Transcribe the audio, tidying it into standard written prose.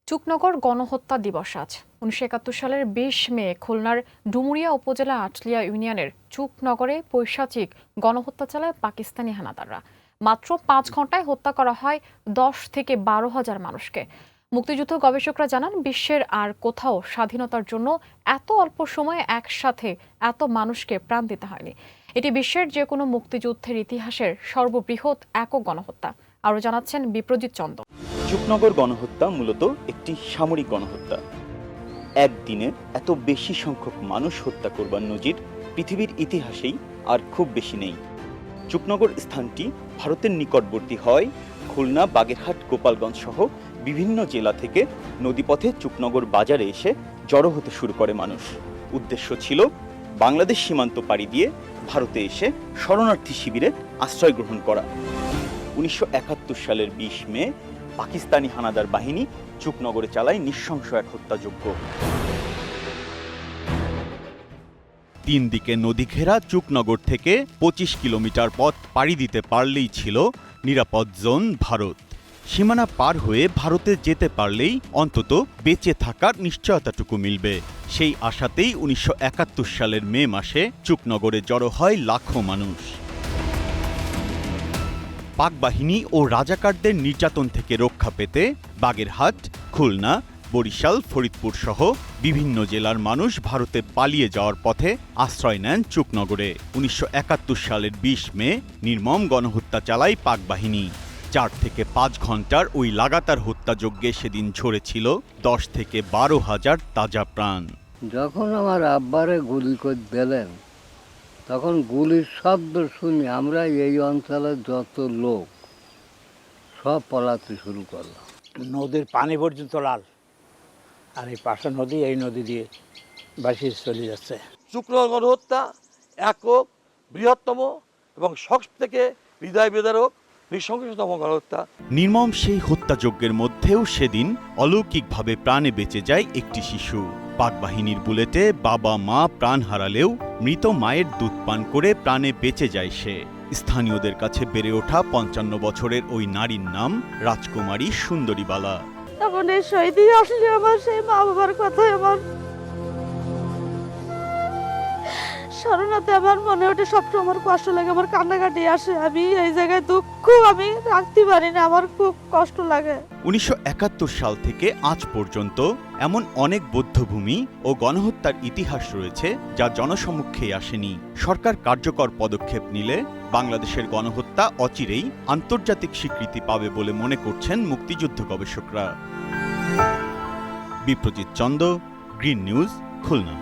চুকনগর গণহত্যা দিবস আজ ১৯৭১ সালের ২০ মে খুলনার ডুমুরিয়া উপজেলা আটলিয়া ইউনিয়নের চুকনগরে পৈশাচিক গণহত্যা চালায় পাকিস্তানি হানাদাররা। মাত্র ৫ ঘন্টায় হত্যা করা হয় ১০ থেকে ১২ হাজার মানুষকে। মুক্তিযুদ্ধ গবেষকরা জানান, বিশ্বের আর কোথাও স্বাধীনতার জন্য এত অল্প সময়ে একসাথে এত মানুষকে প্রাণ দিতে হয়নি। এটি বিশ্বের যে কোনো মুক্তিযুদ্ধের ইতিহাসের সর্ববৃহৎ একক গণহত্যা। আরও জানাচ্ছেন বিপ্রজিৎ চন্দ। চুকনগর গণহত্যা মূলত একটি সামরিক গণহত্যা। একদিনে এত বেশি সংখ্যক মানুষ হত্যা করবার নজির পৃথিবীর ইতিহাসেই আর খুব বেশি নেই। চুকনগর স্থানটি ভারতের নিকটবর্তী হয় খুলনা, বাগেরহাট, গোপালগঞ্জ সহ বিভিন্ন জেলা থেকে নদীপথে চুকনগর বাজারে এসে জড়ো হতে শুরু করে মানুষ। উদ্দেশ্য ছিল বাংলাদেশ সীমান্ত পাড়ি দিয়ে ভারতে এসে শরণার্থী শিবিরে আশ্রয় গ্রহণ করা। ১৯৭১ সালের ২০ মে পাকিস্তানি হানাদার বাহিনী চুকনগরে চালায় নৃশংস এক হত্যাযজ্ঞ। তিন দিকে নদী ঘেরা চুকনগর থেকে ২৫ কিলোমিটার পথ পাড়ি দিতে পারলেই ছিল নিরাপদ জোন ভারত। সীমানা পার হয়ে ভারতে যেতে পারলেই অন্তত বেঁচে থাকার নিশ্চয়তাটুকু মিলবে। সেই আশাতেই ১৯৭১ সালের মে মাসে চুকনগরে জড়ো হয় লাখো মানুষ। পাক বাহিনী ও রাজাকারদের নির্যাতন থেকে রক্ষা পেতে বাগেরহাট, খুলনা, বরিশাল, ফরিদপুর সহ বিভিন্ন জেলার মানুষ ভারতে পালিয়ে যাওয়ার পথে আশ্রয় নেন চুকনগরে। ১৯৭১ সালের ২০ মে নির্মম গণহত্যা চালায় পাক বাহিনী। ৪ থেকে ৫ ঘন্টার ওই লাগাতার হত্যাযজ্ঞে সেদিন ঝরেছিল ১০ থেকে ১২ হাজার তাজা প্রাণ। যখন আমার আব্বারে গুলি করে দিলেন, তখন গুলির শব্দ শুনি আমরা এই অঞ্চলের যত লোক সব পলাতে শুরু করলাম। নদীর পানি পর্যন্ত লাল, আর এই পাশে নদী, এই নদী দিয়ে ভাসিয়ে চলে যাচ্ছে। চুকনগর গণহত্যা একক, বৃহত্তম এবং সব থেকে হৃদয় বিদারক নৃশংসতম গণহত্যা। নির্মম সেই হত্যাযজ্ঞের মধ্যেও সেদিন অলৌকিকভাবে প্রাণে বেঁচে যায় একটি শিশু। পাক বাহিনীর বুলেটে বাবা মা প্রাণ হারালেও মৃত মায়ের দুধ পান করে প্রাণে বেঁচে যায় সে। স্থানীয়দের কাছে বেড়ে ওঠা ৫৫ বছরের ওই নারীর নাম রাজকুমারী সুন্দরীবালা। তখন এই শহীদ আসলে আমার সেই মা বাবার কথাই আমার স্মরণাতে আমার মনে ওঠে, সবসময় আমার কষ্ট লাগে, আমার কান্নাকাটি আসে। আমি এই জায়গায় দুঃখ আমি রাখতে পারি না, আমার খুব কষ্ট লাগে। ১৯৭১ সাল থেকে আজ পর্যন্ত এমন অনেক বৌদ্ধভূমি ও গণহত্যার ইতিহাস রয়েছে যা জনসমক্ষে আসেনি। সরকার কার্যকর পদক্ষেপ নিলে বাংলাদেশের গণহত্যা অচিরেই আন্তর্জাতিক স্বীকৃতি পাবে বলে মনে করছেন মুক্তিযুদ্ধ গবেষকরা। Biprajit Chanda, Green News, Khulna.